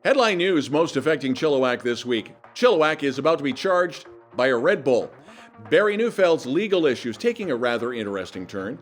Headline news most affecting Chilliwack this week. Chilliwack is about to be charged by a Red Bull. Barry Neufeld's legal issues taking a rather interesting turn.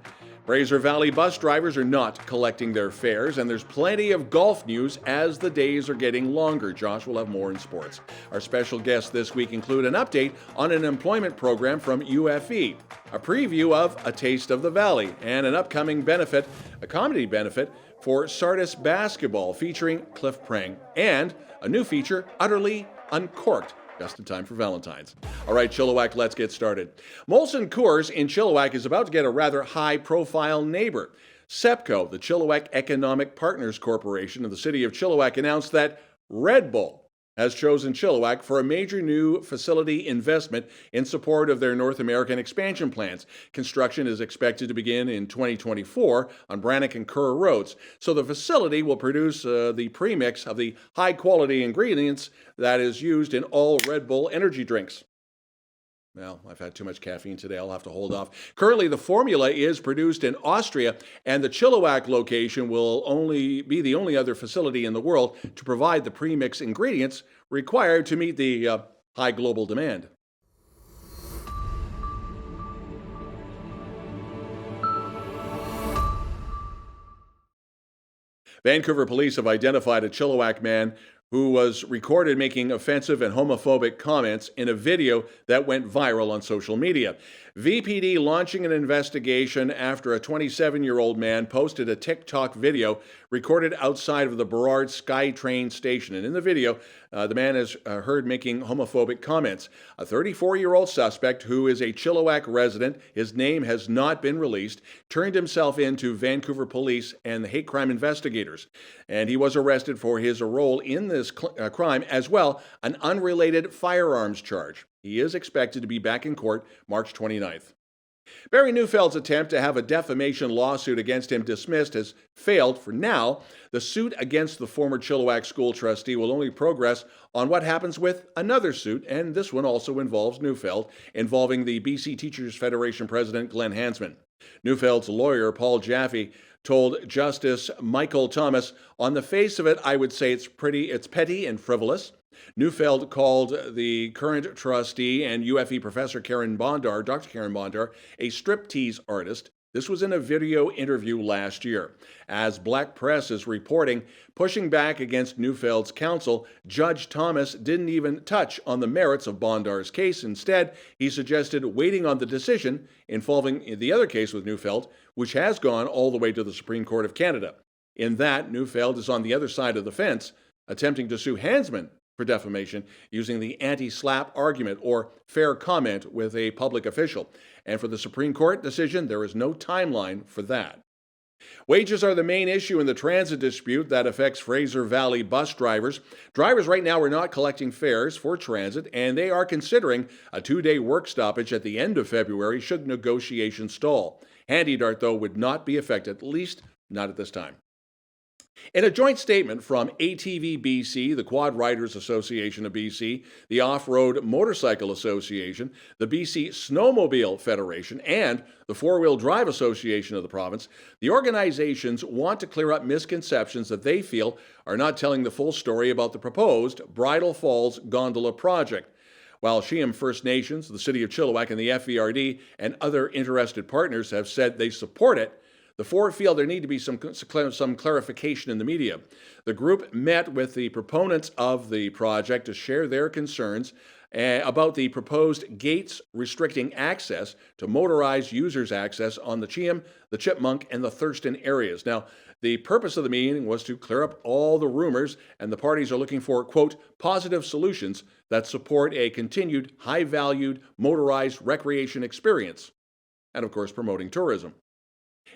Fraser Valley Bus Drivers are not collecting their fares, and there's plenty of golf news as the days are getting longer. Josh will have more in sports. Our special guests this week include an update on an employment program from UFE, a preview of A Taste of the Valley, and an upcoming benefit, a comedy benefit, for Sardis basketball featuring Cliff Prang, and a new feature, Utterly Uncorked, just in time for Valentine's. All right, Chilliwack, let's get started. Molson Coors in Chilliwack is about to get a rather high-profile neighbor. SEPCO, the Chilliwack Economic Partners Corporation of the city of Chilliwack, announced that Red Bull has chosen Chilliwack for a major new facility investment in support of their North American expansion plans. Construction is expected to begin in 2024 on Brannock and Kerr Roads. So the facility will produce the premix of the high-quality ingredients that is used in all Red Bull energy drinks. Well, I've had too much caffeine today. I'll have to hold off. Currently, the formula is produced in Austria, and the Chilliwack location will only be the only other facility in the world to provide the premix ingredients required to meet the high global demand. Vancouver police have identified a Chilliwack man who was recorded making offensive and homophobic comments in a video that went viral on social media. VPD launching an investigation after a 27-year-old man posted a TikTok video recorded outside of the Burrard SkyTrain station. And in the video, the man is heard making homophobic comments. A 34-year-old suspect who is a Chilliwack resident, his name has not been released, turned himself in to Vancouver police and the hate crime investigators. And he was arrested for his role in this crime, as well an unrelated firearms charge. He is expected to be back in court March 29th. Barry Neufeld's attempt to have a defamation lawsuit against him dismissed has failed for now. The suit against the former Chilliwack school trustee will only progress on what happens with another suit, and this one also involves Neufeld, involving the BC Teachers Federation president Glenn Hansman. Neufeld's lawyer, Paul Jaffe, told Justice Michael Thomas, "On the face of it, I would say it's petty and frivolous." Neufeld called the current trustee and UFE professor Dr. Karen Bondar, a striptease artist. This was in a video interview last year. As Black Press is reporting, pushing back against Neufeld's counsel, Judge Thomas didn't even touch on the merits of Bondar's case. Instead, he suggested waiting on the decision involving the other case with Neufeld, which has gone all the way to the Supreme Court of Canada. In that, Neufeld is on the other side of the fence, attempting to sue Hansman for defamation using the anti-slap argument or fair comment with a public official. And for the Supreme Court decision, there is no timeline for that. Wages are the main issue in the transit dispute that affects Fraser Valley bus drivers. Drivers right now are not collecting fares for transit, and they are considering a 2-day work stoppage at the end of February should negotiations stall. Handy Dart, though, would not be affected, at least not at this time. In a joint statement from ATV BC, the Quad Riders Association of BC, the Off-Road Motorcycle Association, the BC Snowmobile Federation, and the Four-Wheel Drive Association of the province, the organizations want to clear up misconceptions that they feel are not telling the full story about the proposed Bridal Falls Gondola project. While Sheam First Nations, the City of Chilliwack, and the FVRD and other interested partners have said they support it, the four feel there need to be some clarification in the media. The group met with the proponents of the project to share their concerns about the proposed gates restricting access to motorized users' access on the Cheam, the Chipmunk, and the Thurston areas. Now, the purpose of the meeting was to clear up all the rumors, and the parties are looking for, quote, positive solutions that support a continued high-valued motorized recreation experience, and of course, promoting tourism.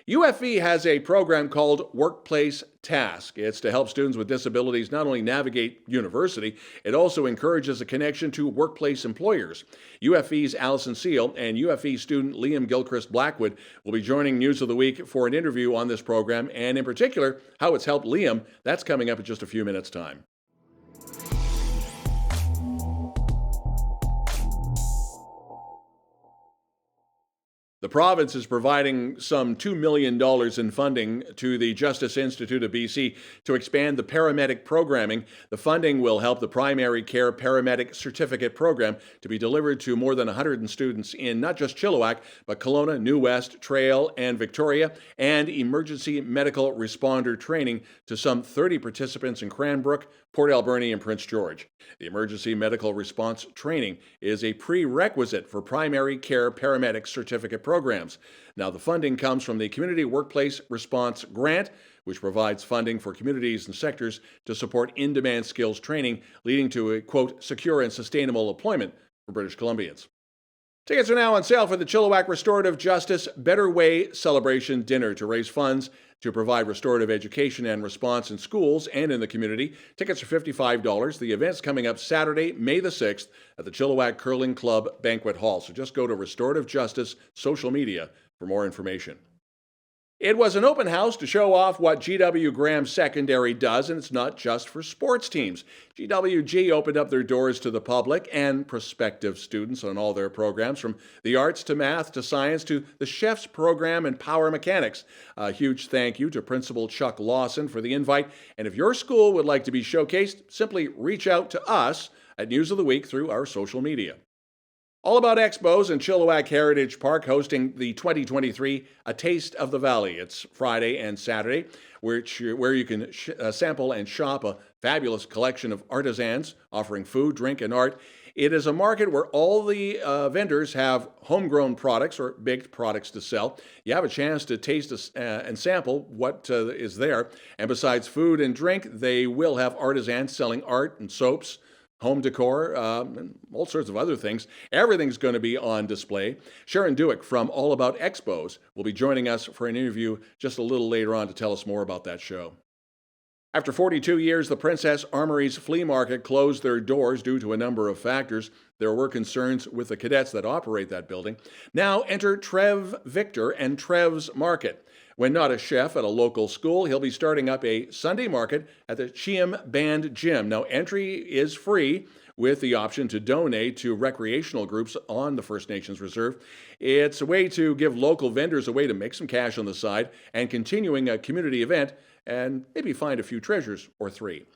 UFE has a program called Workplace Task. It's to help students with disabilities not only navigate university, it also encourages a connection to workplace employers. UFE's Alyson Seale and UFE student Liam Gilchrist-Blackwood will be joining News of the Week for an interview on this program, and in particular, how it's helped Liam. That's coming up in just a few minutes' time. The province is providing some $2 million in funding to the Justice Institute of BC to expand the paramedic programming. The funding will help the primary care paramedic certificate program to be delivered to more than 100 students in not just Chilliwack, but Kelowna, New West, Trail, and Victoria, and emergency medical responder training to some 30 participants in Cranbrook, Port Alberni, and Prince George. The emergency medical response training is a prerequisite for primary care paramedic certificate programs. Now, the funding comes from the Community Workplace Response Grant, which provides funding for communities and sectors to support in-demand skills training, leading to a, quote, secure and sustainable employment for British Columbians. Tickets are now on sale for the Chilliwack Restorative Justice Better Way Celebration Dinner to raise funds to provide restorative education and response in schools and in the community. Tickets are $55. The event's coming up Saturday, May the 6th at the Chilliwack Curling Club Banquet Hall. So just go to Restorative Justice social media for more information. It was an open house to show off what GW Graham Secondary does, and it's not just for sports teams. GWG opened up their doors to the public and prospective students on all their programs, from the arts to math to science to the chef's program and power mechanics. A huge thank you to Principal Chuck Lawson for the invite, and if your school would like to be showcased, simply reach out to us at News of the Week through our social media. All About Expos and Chilliwack Heritage Park hosting the 2023 A Taste of the Valley. It's Friday and Saturday, where you can sample and shop a fabulous collection of artisans offering food, drink, and art. It is a market where all the vendors have homegrown products or baked products to sell. You have a chance to taste and sample what is there. And besides food and drink, they will have artisans selling art and soaps, home decor, and all sorts of other things. Everything's going to be on display. Sharon Dueck from All About Expos will be joining us for an interview just a little later on to tell us more about that show. After 42 years, the Princess Armory's flea market closed their doors due to a number of factors. There were concerns with the cadets that operate that building. Now enter Trev Victor and Trev's Market. When not a chef at a local school, he'll be starting up a Sunday market at the Cheam Band Gym. Now, entry is free with the option to donate to recreational groups on the First Nations Reserve. It's a way to give local vendors a way to make some cash on the side and continuing a community event and maybe find a few treasures or three.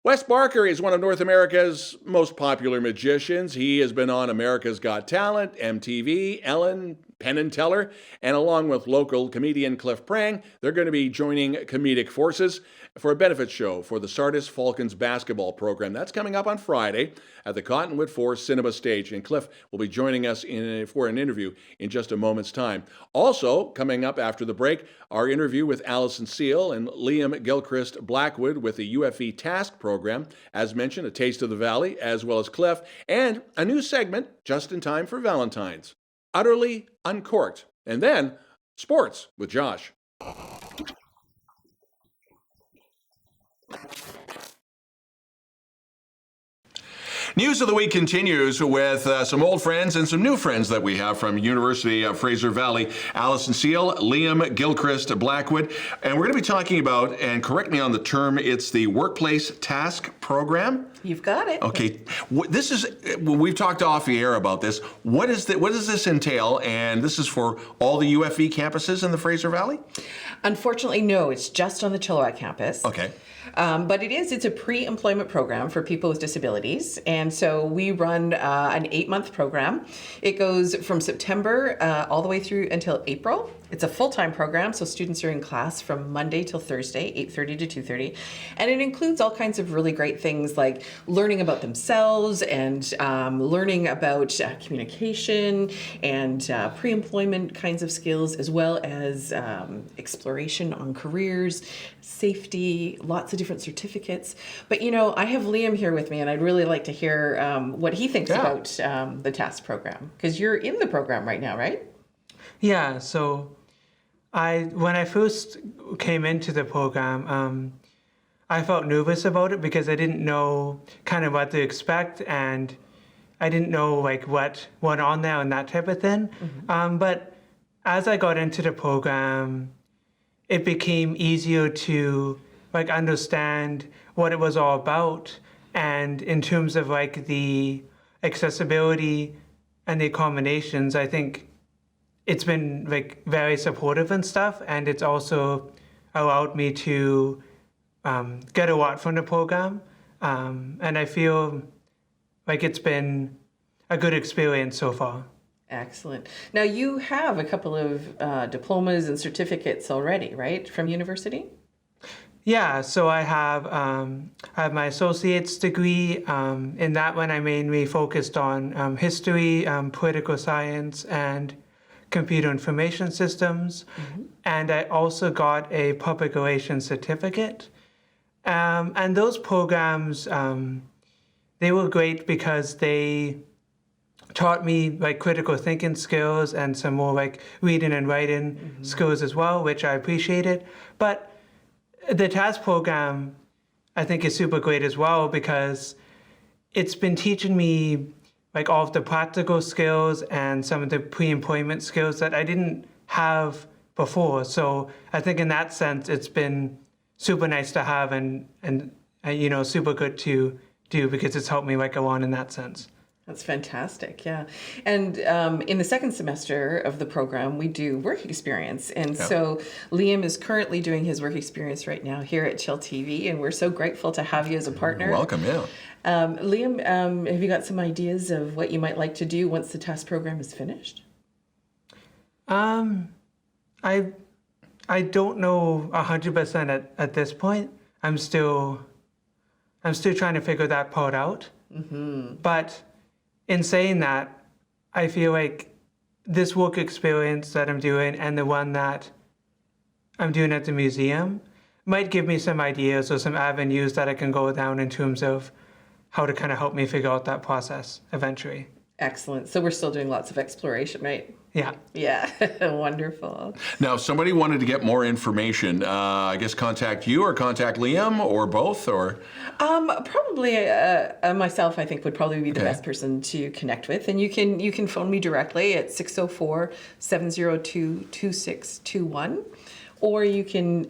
Wes Barker is one of North America's most popular magicians. He has been on America's Got Talent, MTV, Ellen, Penn and Teller, and along with local comedian Cliff Prang, they're going to be joining comedic forces for a benefit show for the Sardis Falcons basketball program. That's coming up on Friday at the Cottonwood 4 Cinema Stage, and Cliff will be joining us for an interview in just a moment's time. Also, coming up after the break, our interview with Alyson Seale and Liam Gilchrist-Blackwood with the UFE Task program. As mentioned, A Taste of the Valley, as well as Cliff, and a new segment just in time for Valentine's. Utterly Uncorked. And then, sports with Josh. News of the Week continues with some old friends and some new friends that we have from University of Fraser Valley. Alyson Seale, Liam Gilchrist-Blackwood. And we're going to be talking about, and correct me on the term, it's the Workplace Task Program. You've got it. Okay. This is, we've talked off the air about this. What does this entail? And this is for all the UFE campuses in the Fraser Valley? Unfortunately, no. It's just on the Chilliwack campus. Okay. But it's a pre-employment program for people with disabilities. And so we run an 8-month program. It goes from September all the way through until April. It's a full-time program, so students are in class from Monday till Thursday, 8:30 to 2:30. And it includes all kinds of really great things like learning about themselves and learning about communication and pre-employment kinds of skills, as well as exploration on careers, safety, lots of different certificates. But I have Liam here with me, and I'd really like to hear what he thinks about the TASK program, because you're in the program right now, right? Yeah, so when I first came into the program, I felt nervous about it because I didn't know kind of what to expect, and I didn't know what went on there and that type of thing. Mm-hmm. But as I got into the program, it became easier to understand what it was all about, and in terms of the accessibility and the accommodations, I think it's been like very supportive and stuff, and it's also allowed me to get a lot from the program, and I feel like it's been a good experience so far. Excellent. Now you have a couple of diplomas and certificates already, right, from university? Yeah, so I have my associate's degree. In that one, I mainly focused on history, political science, and computer information systems. And I also got a public relations certificate. And those programs, they were great because they taught me like critical thinking skills and some more like reading and writing skills as well, which I appreciated. But the TAS program, I think, is super great as well because it's been teaching me like all of the practical skills and some of the pre-employment skills that I didn't have before. So I think in that sense, it's been super nice to have and you know, super good to do because it's helped me like go on in that sense. That's fantastic, yeah. And in the second semester of the program, we do work experience. And so Liam is currently doing his work experience right now here at chillTV, and we're so grateful to have you as a partner. Welcome, yeah. Liam, have you got some ideas of what you might like to do once the TAS program is finished? I don't know 100% at this point. I'm still trying to figure that part out. But in saying that, I feel like this work experience that I'm doing and the one that I'm doing at the museum might give me some ideas or some avenues that I can go down in terms of how to kind of help me figure out that process eventually. Excellent. So we're still doing lots of exploration, right? Yeah. Yeah. Wonderful. Now, if somebody wanted to get more information, I guess contact you or contact Liam or both, or? Probably myself, I think, would probably be the best person to connect with. And you can phone me directly at 604-702-2621. Or you can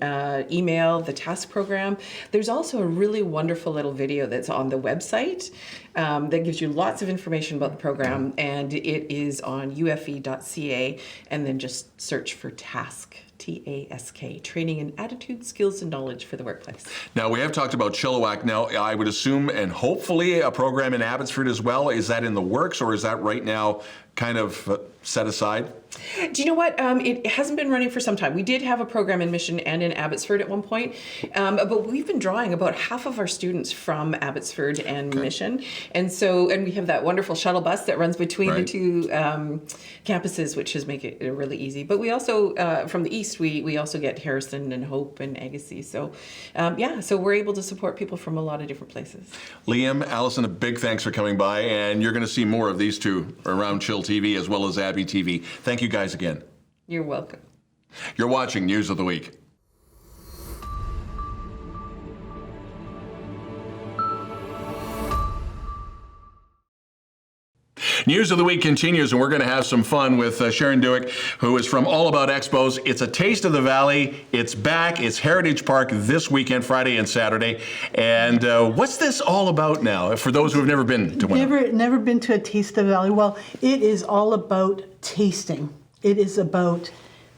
email the task program. There's also a really wonderful little video that's on the website that gives you lots of information about the program, and it is on ufe.ca, and then just search for TASK, TASK, Training in Attitude, Skills, and Knowledge for the Workplace. Now, we have talked about Chilliwack. Now, I would assume, and hopefully, a program in Abbotsford as well. Is that in the works, or is that right now kind of set aside? Do you know what? It hasn't been running for some time. We did have a program in Mission and in Abbotsford at one point, but we've been drawing about half of our students from Abbotsford and Mission, and we have that wonderful shuttle bus that runs between the two campuses, which has make it really easy. But we also, from the east, we also get Harrison and Hope and Agassiz. So, so we're able to support people from a lot of different places. Liam, Alyson, a big thanks for coming by, and you're going to see more of these two around chillTV as well as Abby TV. Thank you guys again. You're welcome. You're watching News of the Week. News of the Week continues, and we're going to have some fun with Sharon Dueck, who is from All About Expos. It's a taste of the Valley. It's back. It's Heritage Park this weekend, Friday and Saturday. And what's this all about now, for those who have never been to one? Never been to a Taste of the Valley. Well, it is all about tasting. It is about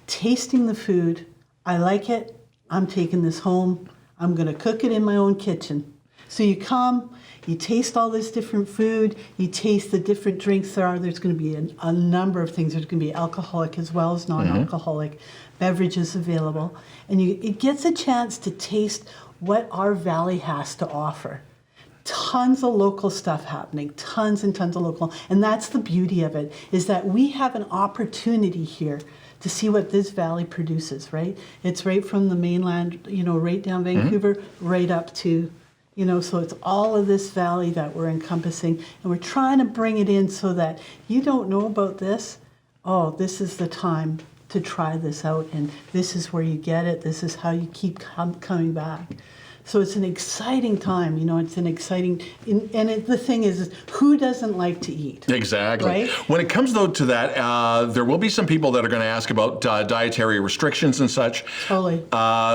tasting the food. I like it. I'm taking this home. I'm going to cook it in my own kitchen. So you come, you taste all this different food, you taste the different drinks there are. There's going to be a number of things. There's going to be alcoholic as well as non-alcoholic beverages available. And it gets a chance to taste what our valley has to offer. Tons of local stuff happening, tons and tons of local. And that's the beauty of it, is that we have an opportunity here to see what this valley produces, right? It's right from the mainland, right down Vancouver, right up to, so it's all of this valley that we're encompassing, and we're trying to bring it in so that you don't know about this. Oh, this is the time to try this out, and this is where you get it. This is how you keep coming back. So it's an exciting time, it's an exciting, the thing is, who doesn't like to eat? Exactly. Right? When it comes, though, to that, there will be some people that are going to ask about dietary restrictions and such. Totally.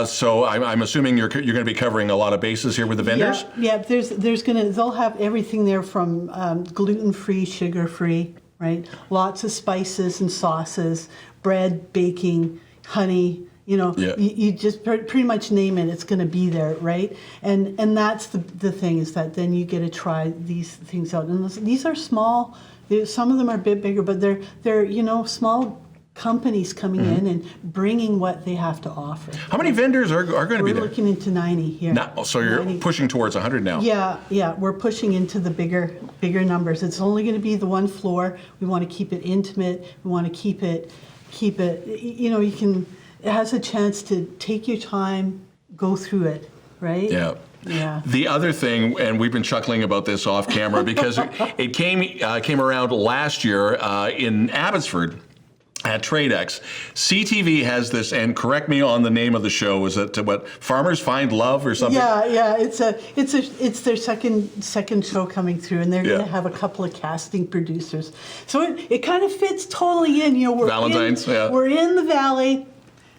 So I'm assuming you're going to be covering a lot of bases here with the vendors? Yeah, they'll have everything there from gluten-free, sugar-free, right? Lots of spices and sauces, bread, baking, honey. You know, you just pretty much name it, it's going to be there, right? And that's the thing, is that then you get to try these things out. And these are small. Some of them are a bit bigger, but they're you know, small companies coming in and bringing what they have to offer. How many vendors are going to be there? We're looking into 90 here. So you're 90. pushing towards 100 now. Yeah, we're pushing into the bigger numbers. It's only going to be the one floor. We want to keep it intimate. We want to keep it, you know, it has a chance to take your time, go through it, right? Yeah. Yeah. The other thing, and we've been chuckling about this off camera because it came around last year in Abbotsford at TradeX. CTV has this, and correct me on the name of the show. Is it what, Farmers Find Love or something? Yeah. It's their second show coming through, and they're going to have a couple of casting producers. So it kind of fits totally in. You know, Valentine's. We're in the valley.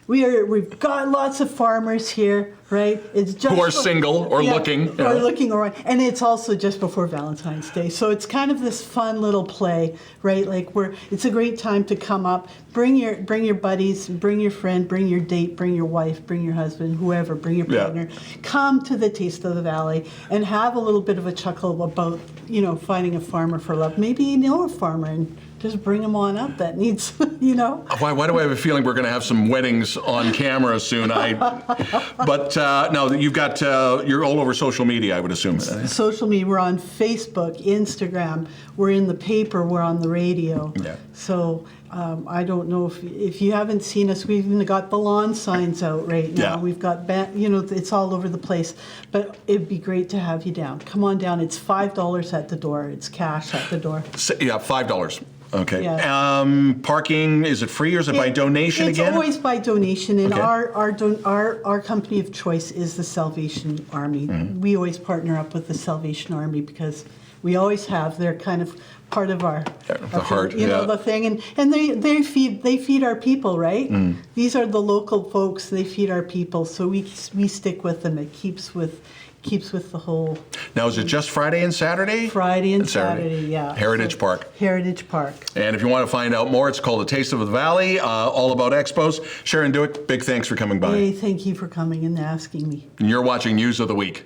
We've got lots of farmers here, right? It's just Who are single or looking. Or looking around. And it's also just before Valentine's Day. So it's kind of this fun little play, right? Like it's a great time to come up, bring your buddies, bring your friend, bring your date, bring your wife, bring your husband, whoever, bring your partner. Come to the Taste of the Valley and have a little bit of a chuckle about, you know, finding a farmer for love. Maybe you know a farmer and just bring them on up that needs, you know. Why do I have a feeling we're going to have some weddings on camera soon? But no, you're all over social media, I would assume. Social media, we're on Facebook, Instagram, we're in the paper, we're on the radio. Yeah. So I don't know if you haven't seen us, we've even got the lawn signs out right now. Yeah. We've got, you know, it's all over the place. But it'd be great to have you down. Come on down. It's $5 at the door. It's cash at the door. Yeah, $5. Okay. Yeah. Parking, is it free or is it by donation again? It's always by donation, and Okay. our company of choice is the Salvation Army. We always partner up with the Salvation Army because we always have. They're kind of part of our heart, you know, the thing, and they feed our people, right? These are the local folks. They feed our people, so we stick with them. It keeps with the whole. Now, is it just Friday and Saturday? Friday and Saturday, yeah. Heritage Park. Heritage Park. And if you want to find out more, it's called The Taste of the Valley, all about expos. Sharon Dueck, big thanks for coming by. Hey, thank you for coming and asking me. And you're watching News of the Week.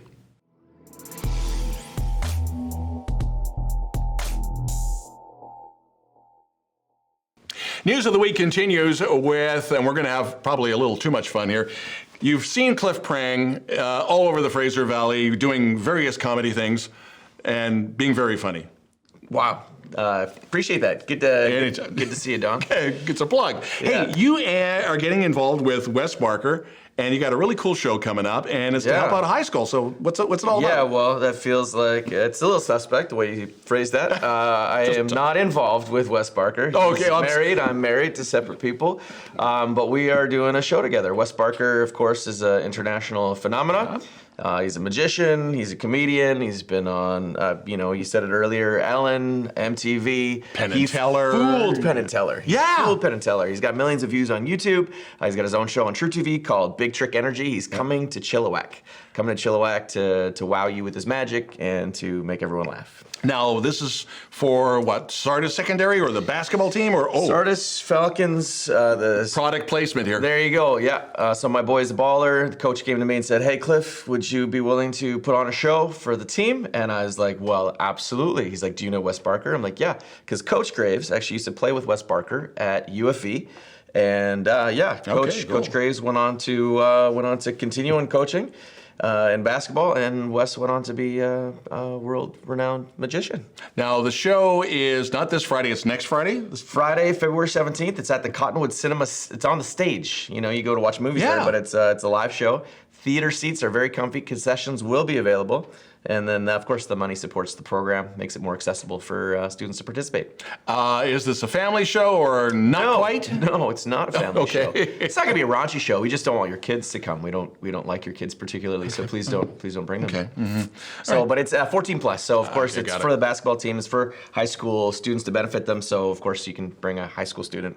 News of the Week continues with, and we're going to have probably a little too much fun here. You've seen Cliff Prang all over the Fraser Valley doing various comedy things and being very funny. Wow. Appreciate that. Good to see you, Don. It's a plug. Yeah. Hey, you are getting involved with Wes Barker, and you got a really cool show coming up, and it's to help out high school. So what's it all about? Yeah, well, that feels like it's a little suspect the way you phrased that. I am not involved with Wes Barker. Okay, He's married. I'm married to separate people, but we are doing a show together. Wes Barker, of course, is an international phenomenon. He's a magician. He's a comedian. He's been on, you said it earlier, Ellen, MTV. Penn and Teller. Fooled Penn and Teller. Yeah. Fooled Penn and Teller. He's got millions of views on YouTube. He's got his own show on chillTV called Big Trick Energy. He's coming to Chilliwack. Coming to Chilliwack to wow you with his magic and to make everyone laugh. Now, this is for what, Sardis Secondary or the basketball team? Sardis Falcons, the product placement here. There you go, yeah. So my boy's a baller. The coach came to me and said, hey, Cliff, would you be willing to put on a show for the team? And I was like, well, absolutely. He's like, do you know Wes Barker? I'm like, yeah. Because Coach Graves actually used to play with Wes Barker at UFE. And Coach Graves went on to continue on coaching in basketball, and Wes went on to be a world-renowned magician. Now, the show is not this Friday, it's next Friday? It's Friday, February 17th. It's at the Cottonwood Cinema. It's on the stage. You know, you go to watch movies there, but it's a live show. Theater seats are very comfy. Concessions will be available. And then, of course, the money supports the program, makes it more accessible for students to participate. Is this a family show or not quite? No, it's not a family show. Okay. It's not gonna be a raunchy show. We just don't want your kids to come. We don't like your kids particularly, so please don't bring them. Okay. Mm-hmm. So, but it's 14 plus. So of course it's for it. the basketball team. It's for high school students to benefit them. So of course you can bring a high school student.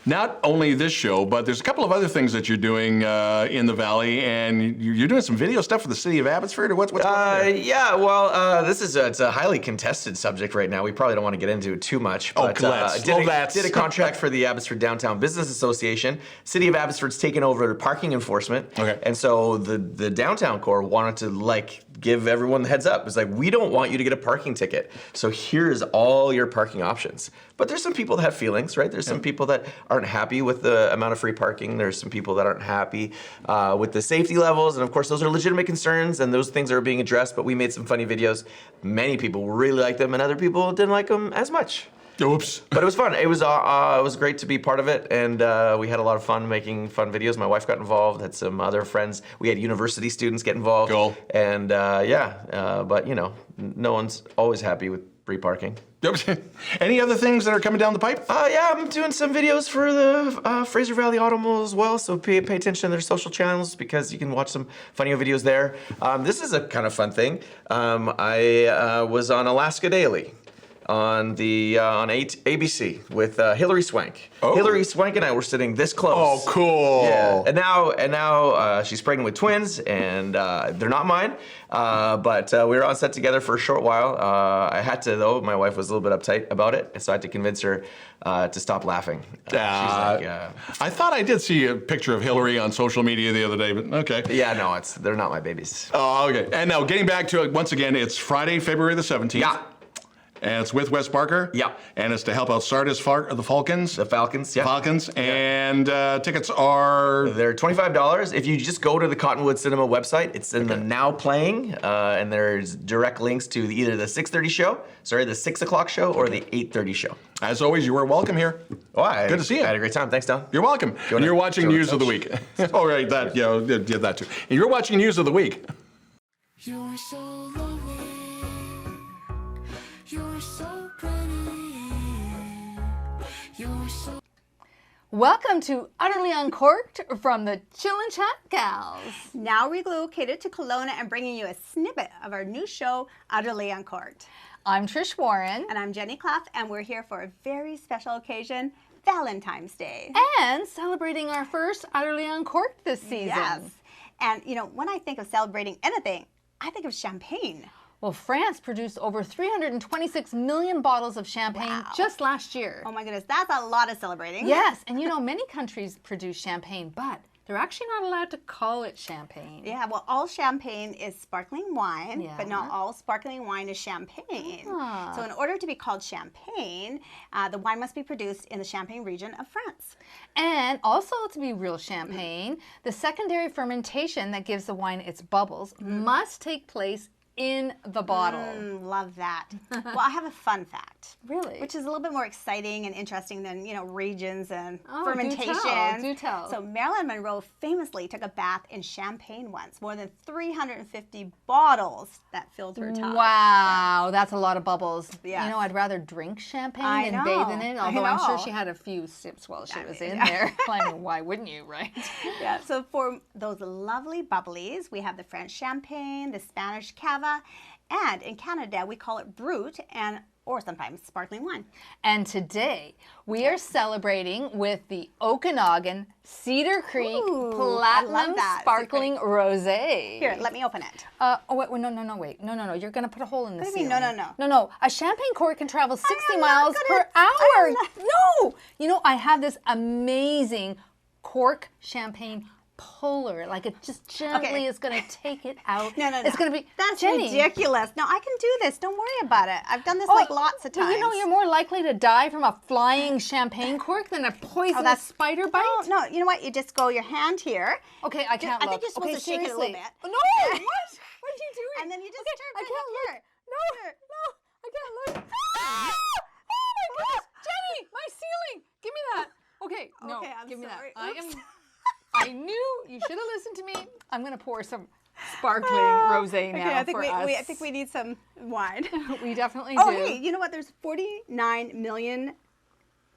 not only this show, but there's a couple of other things that you're doing in the Valley, and you're doing some video stuff for the city of Abbotsford, or what's going on there? Yeah, well, it's a highly contested subject right now. We probably don't want to get into it too much. But, did a contract for the Abbotsford Downtown Business Association. City of Abbotsford's taken over the parking enforcement. Okay. And so the downtown core wanted to give everyone the heads up. It's like, we don't want you to get a parking ticket. So here's all your parking options. But there's some people that have feelings, right? There's some people that aren't happy with the amount of free parking. There's some people that aren't happy with the safety levels. And of course, those are legitimate concerns, and those things are being addressed. But we made some funny videos. Many people really liked them, and other people didn't like them as much. Oops. But it was fun. It was great to be part of it, and we had a lot of fun making fun videos. My wife got involved, had some other friends. We had university students get involved. Cool. And but no one's always happy with free parking. Any other things that are coming down the pipe? Yeah, I'm doing some videos for the Fraser Valley Automobile as well, so pay attention to their social channels because you can watch some funny videos there. This is a kind of fun thing. I was on Alaska Daily on on ABC with Hillary Swank. Oh. Hillary Swank and I were sitting this close. Oh, cool. Yeah. And now she's pregnant with twins, and they're not mine. But we were on set together for a short while. I had to, though. My wife was a little bit uptight about it, so I had to convince her to stop laughing. She's like, I thought I did see a picture of Hillary on social media the other day, but okay. yeah, no, they're not my babies. Oh, okay. And now getting back to it, once again, it's Friday, February the 17th. Yeah. And it's with Wes Barker. Yeah. And it's to help out Sardis the Falcons. The Falcons, yeah. Falcons. And tickets are... They're $25. If you just go to the Cottonwood Cinema website, it's in the Now Playing, and there's direct links to either the 6:30 show, the 6 o'clock show, or the 8:30 show. As always, you are welcome here. Oh, Good to see you. I had a great time. Thanks, Don. You're welcome. And you're watching News of the Week. Oh, right. That, yeah, that too. And you're watching News of the Week. You're so lovely. You're so pretty. You're so... Welcome to Utterly Uncorked from the Chill and Chat Gals. Now relocated to Kelowna and bringing you a snippet of our new show, Utterly Uncorked. I'm Trish Warren. And I'm Jenny Clough, and we're here for a very special occasion, Valentine's Day. And celebrating our first Utterly Uncorked this season. Yes. And, when I think of celebrating anything, I think of champagne. Well, France produced over 326 million bottles of champagne just last year. Oh my goodness, that's a lot of celebrating. Yes, and many countries produce champagne, but they're actually not allowed to call it champagne. Yeah, well, all champagne is sparkling wine, Yeah. but not all sparkling wine is champagne. So in order to be called champagne, the wine must be produced in the Champagne region of France. And also to be real champagne, the secondary fermentation that gives the wine its bubbles must take place in the bottle. Love that. Well, I have a fun fact. Really? Which is a little bit more exciting and interesting than, regions and Oh, fermentation. do tell. So Marilyn Monroe famously took a bath in champagne once. More than 350 bottles that filled her tub. Wow, that's a lot of bubbles. Yes. I'd rather drink champagne I than know. bathe in it, I although I'm sure know. she had a few sips while she was in yeah. there. I mean, why wouldn't you, right? Yeah, so for those lovely bubblies, we have the French champagne, the Spanish cava, and in Canada, we call it brut or sometimes sparkling wine. And today, we are celebrating with the Okanagan Cedar Creek Ooh, I Platinum love that. Sparkling Rosé. Here, let me open it. Wait, no. You're going to put a hole in the What do you ceiling. mean? No. No. A champagne cork can travel 60 am miles not per gonna- hour. No. I have this amazing cork champagne puller. Like it just gently is going to take it out. No. It's going to be... That's Jenny, ridiculous. No, I can do this. Don't worry about it. I've done this lots of times. Well, you're more likely to die from a flying champagne cork than a poisonous spider bite. No, you know what? You just go your hand here. Okay, I can't I look. think you're supposed to shake it a little seriously. bit. Oh, no! What? What are you doing? And then you just I turn it can't look. here. No, I can't look. Ah! Oh my goodness! Jenny, my ceiling! Give me that. Okay, no, Okay, I'm give me sorry. that. Oops. I knew you should have listened to me. I'm gonna pour some sparkling rosé now Okay, I think for we, us. I think we need some wine. We definitely Oh, do. hey, you know what? There's 49 million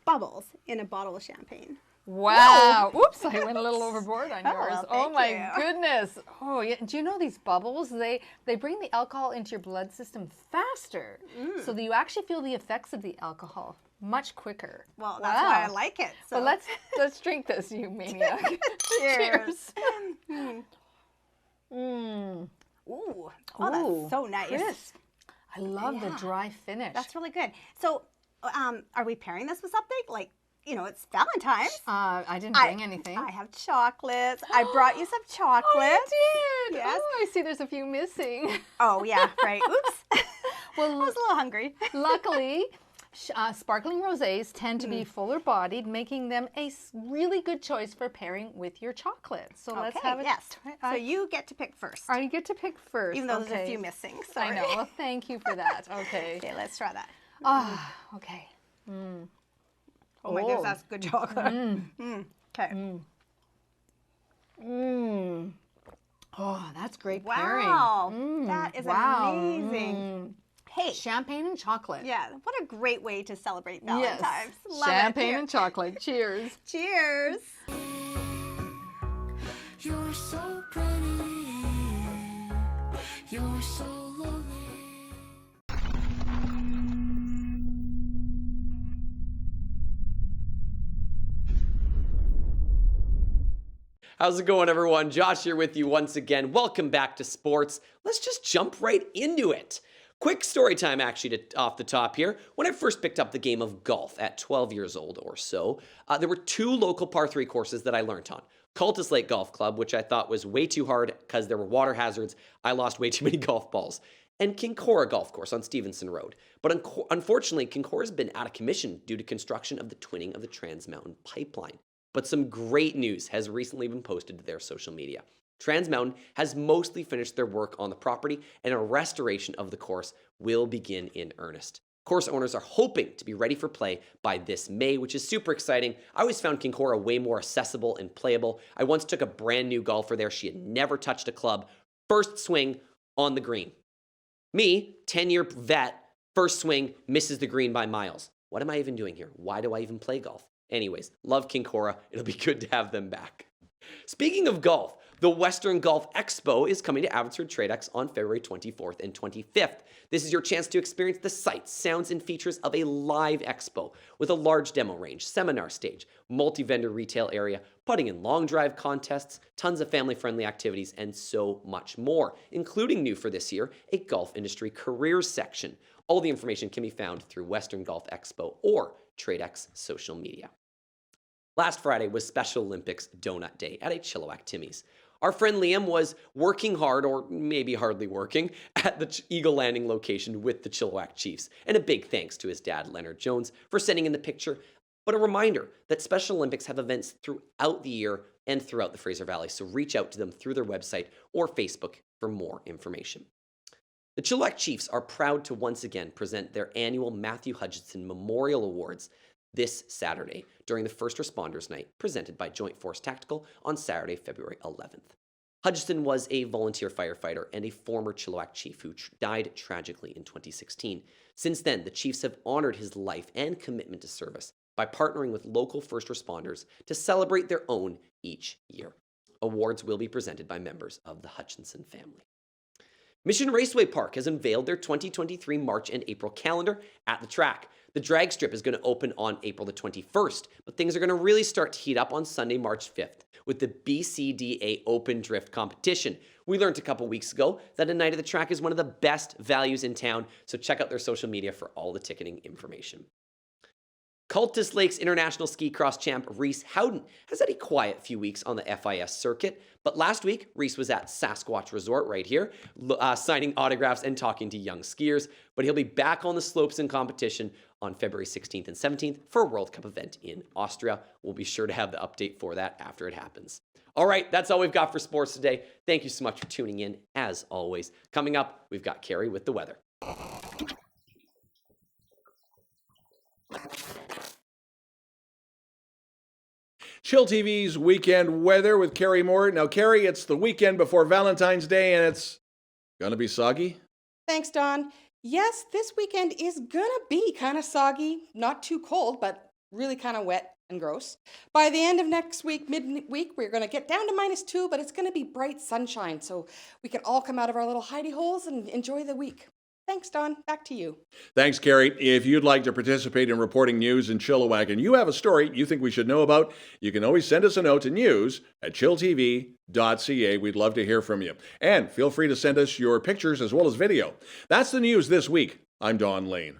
bubbles in a bottle of champagne. Wow. Oops, I went a little overboard on yours. Oh thank my you. goodness. Oh, yeah. Do you know these bubbles? They bring the alcohol into your blood system faster so that you actually feel the effects of the alcohol. much quicker. Well, that's why I like it. So Well, let's drink this, you maniac. cheers. Mm. Ooh, that's so nice. Crisp. I love the dry finish. That's really good. So, are we pairing this with something? Like, it's Valentine's. I didn't bring anything. I have chocolates. I brought you some chocolates. Oh, you did? Yes. Oh, I see there's a few missing. Oh, yeah, right. Oops. Well, I was a little hungry. luckily, sparkling rosés tend to be fuller bodied, making them a really good choice for pairing with your chocolates. So let's have it. Yes. So you get to pick first. I get to pick first. Even though okay. there's a few missing. I Sorry. know. Well, thank you for that. Okay. Okay, let's try that. Ah, okay. Oh my goodness, that's good chocolate. Okay. Oh, that's great pairing. Wow. That is wow. amazing. Hey. Champagne and chocolate. Yeah, what a great way to celebrate Yes. Valentine's. Love Champagne it. and chocolate. Cheers. Cheers. You're so pretty. You're so lovely. How's it going, everyone? Josh here with you once again. Welcome back to sports. Let's just jump right into it. Quick story time, actually, off the top here. When I first picked up the game of golf at 12 years old or so, there were two local par 3 courses that I learned on. Cultus Lake Golf Club, which I thought was way too hard because there were water hazards. I lost way too many golf balls. And Kincora Golf Course on Stevenson Road. But unfortunately, Kincora has been out of commission due to construction of the twinning of the Trans Mountain Pipeline. But some great news has recently been posted to their social media. Trans Mountain has mostly finished their work on the property, and a restoration of the course will begin in earnest. Course owners are hoping to be ready for play by this May, which is super exciting. I always found Kincora way more accessible and playable. I once took a brand new golfer there. She had never touched a club. First swing on the green. Me, 10-year vet, first swing, misses the green by miles. What am I even doing here? Why do I even play golf? Anyways, love Kincora. It'll be good to have them back. Speaking of golf, the Western Golf Expo is coming to Abbotsford TradeX on February 24th and 25th. This is your chance to experience the sights, sounds, and features of a live expo with a large demo range, seminar stage, multi-vendor retail area, putting and long drive contests, tons of family-friendly activities, and so much more, including new for this year, a golf industry careers section. All the information can be found through Western Golf Expo or TradeX social media. Last Friday was Special Olympics Donut Day at a Chilliwack Timmy's. Our friend Liam was working hard, or maybe hardly working, at the Eagle Landing location with the Chilliwack Chiefs. And a big thanks to his dad, Leonard Jones, for sending in the picture. But a reminder that Special Olympics have events throughout the year and throughout the Fraser Valley, so reach out to them through their website or Facebook for more information. The Chilliwack Chiefs are proud to once again present their annual Matthew Hutchinson Memorial Awards this Saturday during the First Responders Night presented by Joint Force Tactical on Saturday, February 11th. Hutchinson was a volunteer firefighter and a former Chilliwack chief who died tragically in 2016. Since then, the Chiefs have honored his life and commitment to service by partnering with local first responders to celebrate their own each year. Awards will be presented by members of the Hutchinson family. Mission Raceway Park has unveiled their 2023 March and April calendar at the track. The drag strip is going to open on April the 21st, but things are going to really start to heat up on Sunday, March 5th with the BCDA Open Drift Competition. We learned a couple weeks ago that a night at the track is one of the best values in town, so check out their social media for all the ticketing information. Cultus Lakes International Ski Cross champ Reese Howden has had a quiet few weeks on the FIS circuit, but last week Reese was at Sasquatch Resort right here, signing autographs and talking to young skiers, but he'll be back on the slopes in competition on February 16th and 17th for a World Cup event in Austria. We'll be sure to have the update for that after it happens. All right, that's all we've got for sports today. Thank you so much for tuning in, as always. Coming up, we've got Cari with the weather. chillTV's weekend weather with Cari Moore. Now, Cari, it's the weekend before Valentine's Day, and it's gonna be soggy. Thanks, Don. Yes, this weekend is gonna be kind of soggy, not too cold, but really kind of wet and gross. By the end of next week, midweek, we're gonna get down to -2, but it's gonna be bright sunshine, so we can all come out of our little hidey holes and enjoy the week. Thanks, Don. Back to you. Thanks, Cari. If you'd like to participate in reporting news in Chilliwack and you have a story you think we should know about, you can always send us a note to news@chillTV.ca. We'd love to hear from you. And feel free to send us your pictures as well as video. That's the news this week. I'm Don Lehn.